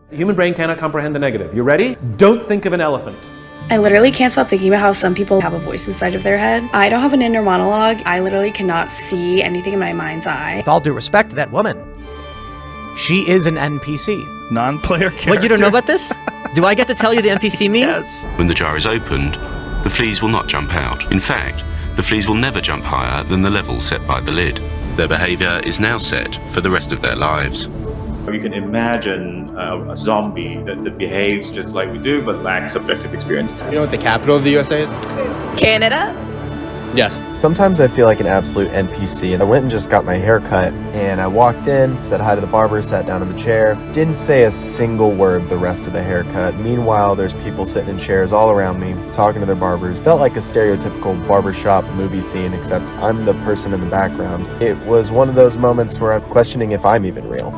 The human brain cannot comprehend the negative. You ready? Don't think of an elephant. I literally can't stop thinking about how some people have a voice inside of their head. I don't have an inner monologue. I literally cannot see anything in my mind's eye. With all due respect to that woman, she is an NPC. Non-player character. What, you don't know about this? Do I get to tell you the NPC meme? Yes. When the jar is opened, the fleas will not jump out. In fact, the fleas will never jump higher than the level set by the lid. Their behavior is now set for the rest of their lives. You can imagine a zombie that behaves just like we do, but lacks subjective experience. You know what the capital of the USA is? Canada? Yes. Sometimes I feel like an absolute NPC, and I went and just got my hair cut, and I walked in, said hi to the barber, sat down in the chair, didn't say a single word the rest of the haircut. Meanwhile, there's people sitting in chairs all around me, talking to their barbers. Felt like a stereotypical barbershop movie scene, except I'm the person in the background. It was one of those moments where I'm questioning if I'm even real.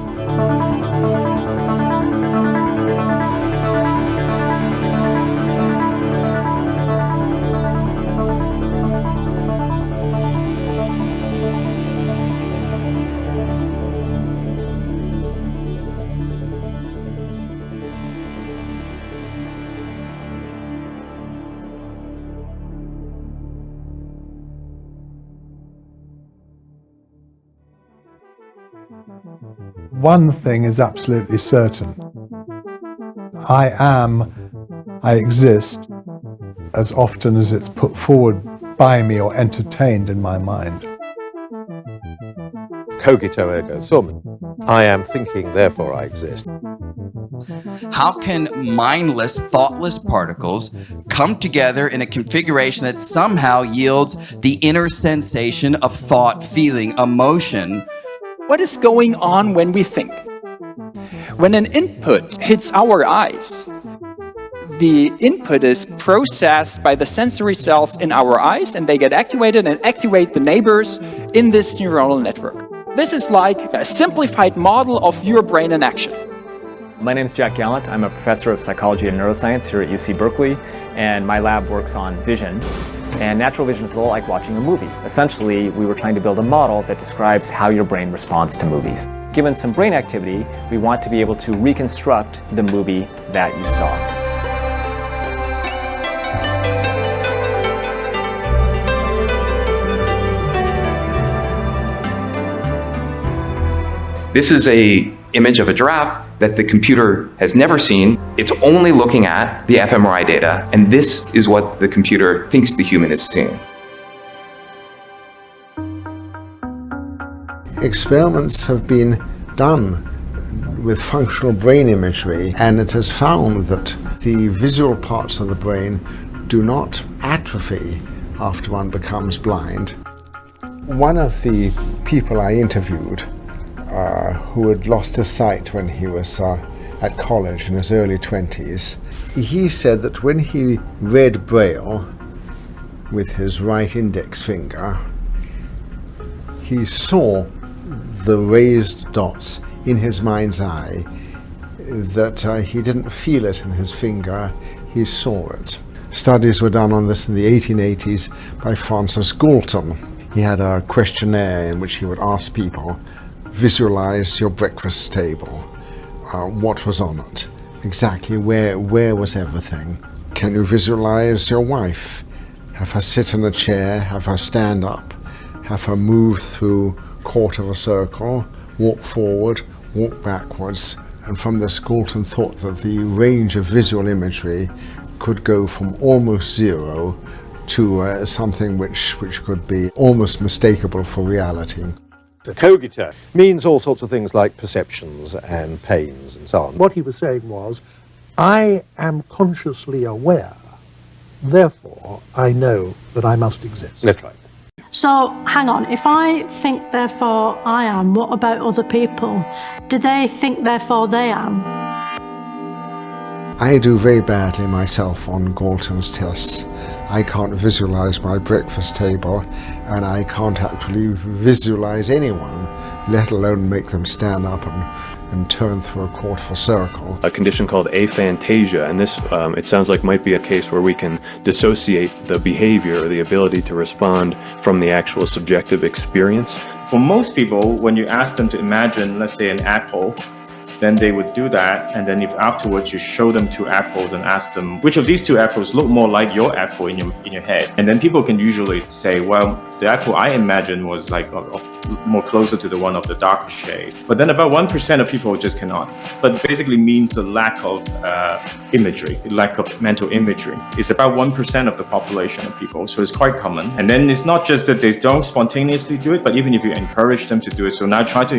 One thing is absolutely certain. I exist as often as it's put forward by me or entertained in my mind. Cogito ergo sum. I am thinking, therefore I exist. How can mindless, thoughtless particles come together in a configuration that somehow yields the inner sensation of thought, feeling, emotion? What is going on when we think? When an input hits our eyes, the input is processed by the sensory cells in our eyes, and they get activated and activate the neighbors in this neuronal network. This is like a simplified model of your brain in action. My name is Jack Gallant. I'm a professor of psychology and neuroscience here at UC Berkeley, and my lab works on vision. And natural vision is a lot like watching a movie. Essentially, we were trying to build a model that describes how your brain responds to movies. Given some brain activity, we want to be able to reconstruct the movie that you saw. This is an image of a giraffe that the computer has never seen. It's only looking at the fMRI data, and this is what the computer thinks the human is seeing. Experiments have been done with functional brain imagery, and it has found that the visual parts of the brain do not atrophy after one becomes blind. One of the people I interviewed who had lost his sight when he was at college in his early 20s. He said that when he read Braille with his right index finger, he saw the raised dots in his mind's eye, that he didn't feel it in his finger, he saw it. Studies were done on this in the 1880s by Francis Galton. He had a questionnaire in which he would ask people, visualize your breakfast table. What was on it? Exactly where was everything? Can you visualize your wife? Have her sit in a chair, have her stand up, have her move through quarter of a circle, walk forward, walk backwards. And from this, Galton thought that the range of visual imagery could go from almost zero to something which could be almost mistakable for reality. Cogito means all sorts of things like perceptions and pains and so on. What he was saying was, I am consciously aware, therefore I know that I must exist. That's right. So, hang on, if I think therefore I am, what about other people? Do they think therefore they am? I do very badly myself on Galton's tests. I can't visualize my breakfast table, and I can't actually visualize anyone, let alone make them stand up and turn through a quarter of a circle. A condition called aphantasia, and this, it sounds like might be a case where we can dissociate the behavior or the ability to respond from the actual subjective experience. For most people, when you ask them to imagine, let's say, an apple, then they would do that. And then if afterwards you show them two apples and ask them, which of these two apples look more like your apple in your head? And then people can usually say, well, the apple I imagined was like more closer to the one of the darker shade. But then about 1% of people just cannot. But basically means the lack of imagery, the lack of mental imagery. It's about 1% of the population of people, so it's quite common. And then it's not just that they don't spontaneously do it, but even if you encourage them to do it. So now try to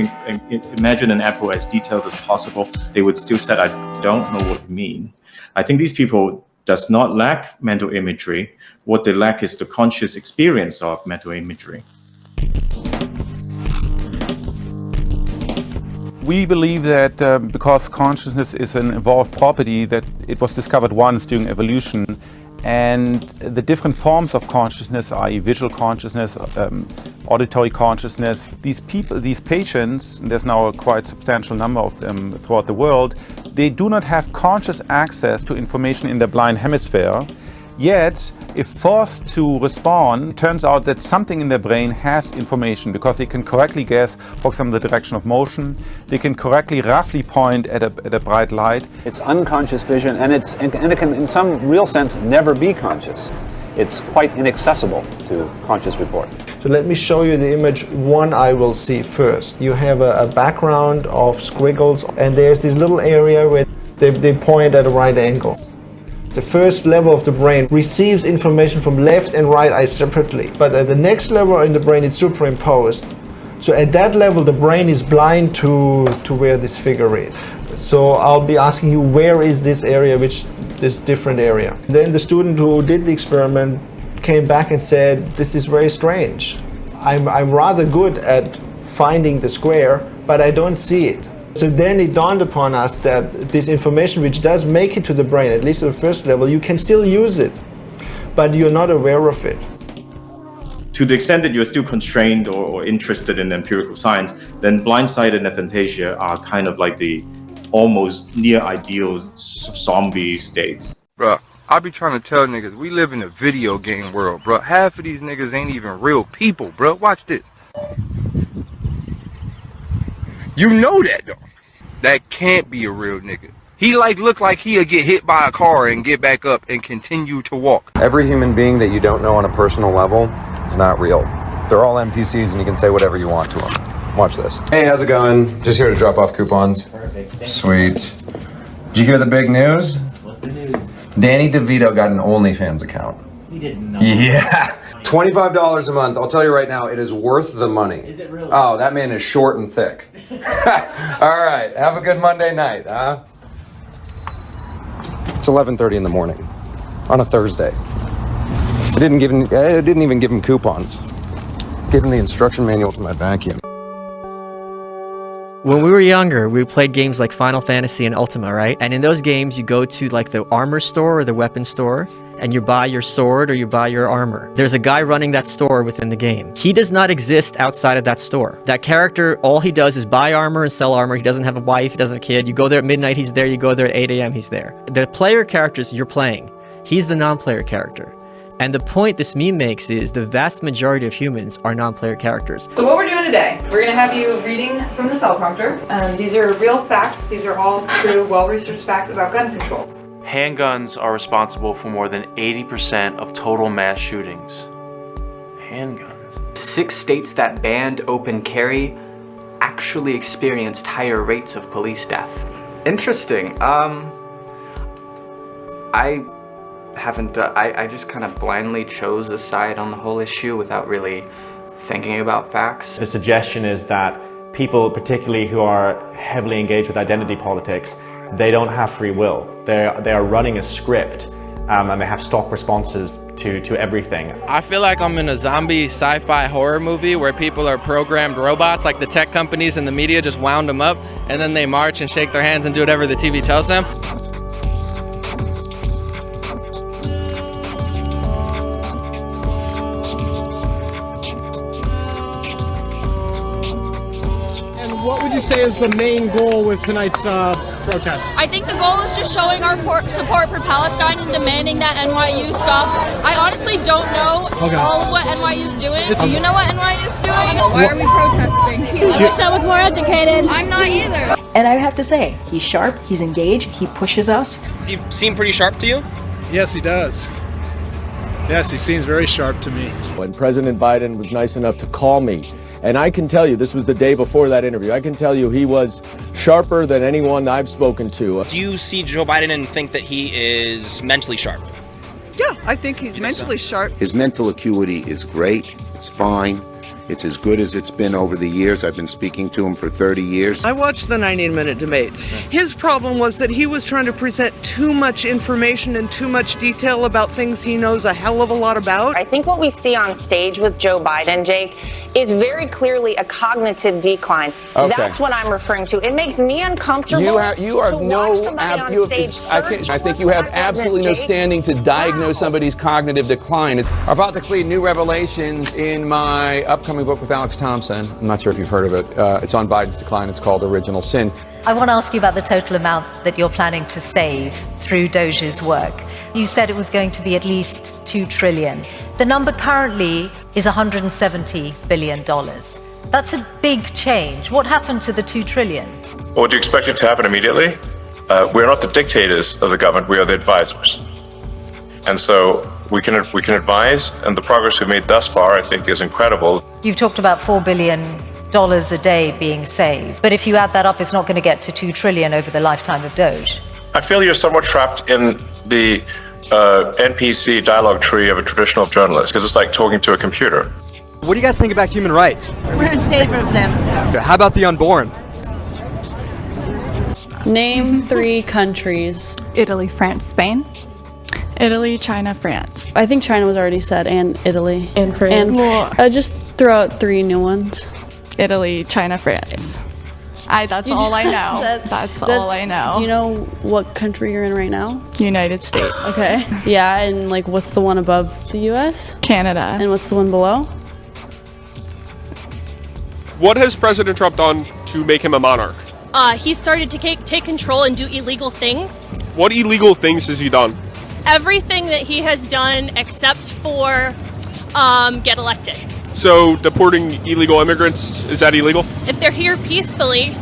imagine an apple as detailed as possible, they would still say, I don't know what you mean. I think these people does not lack mental imagery. What they lack is the conscious experience of mental imagery. We believe that because consciousness is an evolved property, that it was discovered once during evolution, and the different forms of consciousness, i.e. visual consciousness, auditory consciousness, these patients, and there's now a quite substantial number of them throughout the world, they do not have conscious access to information in their blind hemisphere. Yet, if forced to respond, it turns out that something in their brain has information because they can correctly guess, for example, the direction of motion. They can correctly, roughly point at a bright light. It's unconscious vision, and it can, in some real sense, never be conscious. It's quite inaccessible to conscious report. So let me show you the image one I will see first. You have a background of squiggles, and there's this little area where they point at a right angle. The first level of the brain receives information from left and right eye separately, but at the next level in the brain it's superimposed. So at that level the brain is blind to where this figure is. So I'll be asking you, where is this area, this different area? Then the student who did the experiment came back and said, this is very strange. I'm rather good at finding the square, but I don't see it. So then it dawned upon us that this information which does make it to the brain, at least at the first level, you can still use it, but you're not aware of it. To the extent that you're still constrained or interested in empirical science, then Blindsight and Aphantasia are kind of like the almost near ideal zombie states. Bruh, I be trying to tell niggas, we live in a video game world, bruh. Half of these niggas ain't even real people, bruh. Watch this. You know that though. That can't be a real nigga. He look like he'll get hit by a car and get back up and continue to walk. Every human being that you don't know on a personal level is not real. They're all NPCs and you can say whatever you want to them. Watch this. Hey, how's it going? Just here to drop off coupons. Perfect. Sweet. Did you hear the big news? What's the news? Danny DeVito got an OnlyFans account. He did not. Yeah. $25 a month. I'll tell you right now, it is worth the money. Is it really? Oh, that man is short and thick. All right, have a good Monday night, huh? It's 11:30 in the morning on a Thursday. I didn't even give him coupons. Give him the instruction manual to my vacuum. When we were younger, we played games like Final Fantasy and Ultima, right? And in those games, you go to like the armor store or the weapon store, and you buy your sword or you buy your armor. There's a guy running that store within the game. He does not exist outside of that store. That character, all he does is buy armor and sell armor. He doesn't have a wife, he doesn't have a kid. You go there at midnight, he's there. You go there at 8 a.m., he's there. The player characters you're playing, he's the non-player character. And the point this meme makes is the vast majority of humans are non-player characters. So what we're doing today, we're going to have you reading from the teleprompter. These are real facts. These are all true, well-researched facts about gun control. Handguns are responsible for more than 80% of total mass shootings. Handguns. 6 states that banned open carry actually experienced higher rates of police death. Interesting. I just kind of blindly chose a side on the whole issue without really thinking about facts. The suggestion is that people, particularly who are heavily engaged with identity politics, they don't have free will. They are running a script and they have stock responses to everything. I feel like I'm in a zombie sci-fi horror movie where people are programmed robots, like the tech companies and the media just wound them up, and then they march and shake their hands and do whatever the TV tells them. What would you say is the main goal with tonight's protest? I think the goal is just showing our support for Palestine and demanding that NYU stops. I honestly don't know all of what NYU is doing. Do you know what NYU is doing? Why are we protesting? I wish I was more educated. I'm not either. And I have to say, he's sharp, he's engaged, he pushes us. Does he seem pretty sharp to you? Yes, he does. Yes, he seems very sharp to me. When President Biden was nice enough to call me, and I can tell you, this was the day before that interview, I can tell you he was sharper than anyone I've spoken to. Do you see Joe Biden and think that he is mentally sharp? Yeah, I think he's mentally sharp. His mental acuity is great. It's fine. It's as good as it's been over the years. I've been speaking to him for 30 years. I watched the 90-minute debate. His problem was that he was trying to present too much information and too much detail about things he knows a hell of a lot about. I think what we see on stage with Joe Biden, Jake, is very clearly a cognitive decline. Okay. That's what I'm referring to. It makes me uncomfortable. I think you have absolutely no standing to diagnose somebody's cognitive decline. Are about to lead new revelations in my upcoming book with Alex Thompson. I'm not sure if you've heard of it. It's on Biden's decline. It's called Original Sin. I want to ask you about the total amount that you're planning to save through Doge's work. You said it was going to be at least 2 trillion. The number currently is $170 billion. That's a big change. What happened to the 2 trillion? Well, do you expect it to happen immediately? We're not the dictators of the government, we are the advisors. And so we can advise, and the progress we've made thus far, I think, is incredible. You've talked about $4 billion a day being saved. But if you add that up, it's not going to get to 2 trillion over the lifetime of Doge. I feel you're somewhat trapped in the NPC dialogue tree of a traditional journalist, because it's like talking to a computer. What do you guys think about human rights? We're in favor of them. How about the unborn? Name 3 countries. Italy, France, Spain. Italy, China, France. I think China was already said, and Italy. And France. And just throw out 3 new ones. Italy, China, France. That's all I know. That's all I know. Do you know what country you're in right now? United States. Okay. Yeah, and like what's the one above the US? Canada. And what's the one below? What has President Trump done to make him a monarch? He started to take control and do illegal things. What illegal things has he done? Everything that he has done except for get elected. So deporting illegal immigrants, is that illegal? If they're here peacefully,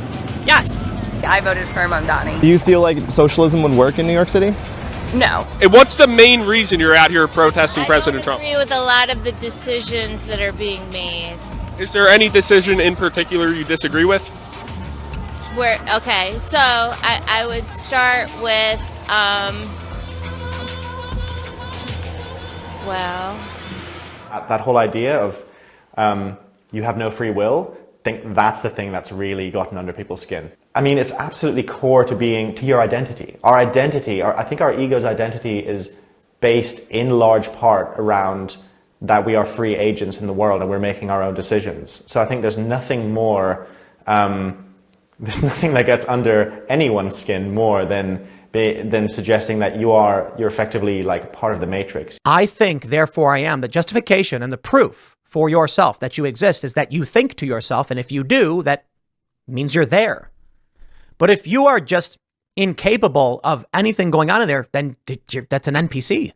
yes. I voted for Mamdani. Do you feel like socialism would work in New York City? No. And what's the main reason you're out here protesting President Trump? I agree with a lot of the decisions that are being made. Is there any decision in particular you disagree with? Okay, so I would start with, That whole idea of you have no free will, I think that's the thing that's really gotten under people's skin. I mean, it's absolutely core to your identity. Our identity, I think our ego's identity is based in large part around that we are free agents in the world and we're making our own decisions. So I think there's nothing more, there's nothing that gets under anyone's skin more than suggesting that you're effectively like part of the matrix. I think, therefore I am. The justification and the proof for yourself that you exist is that you think to yourself, and if you do, that means you're there. But if you are just incapable of anything going on in there, then that's an NPC.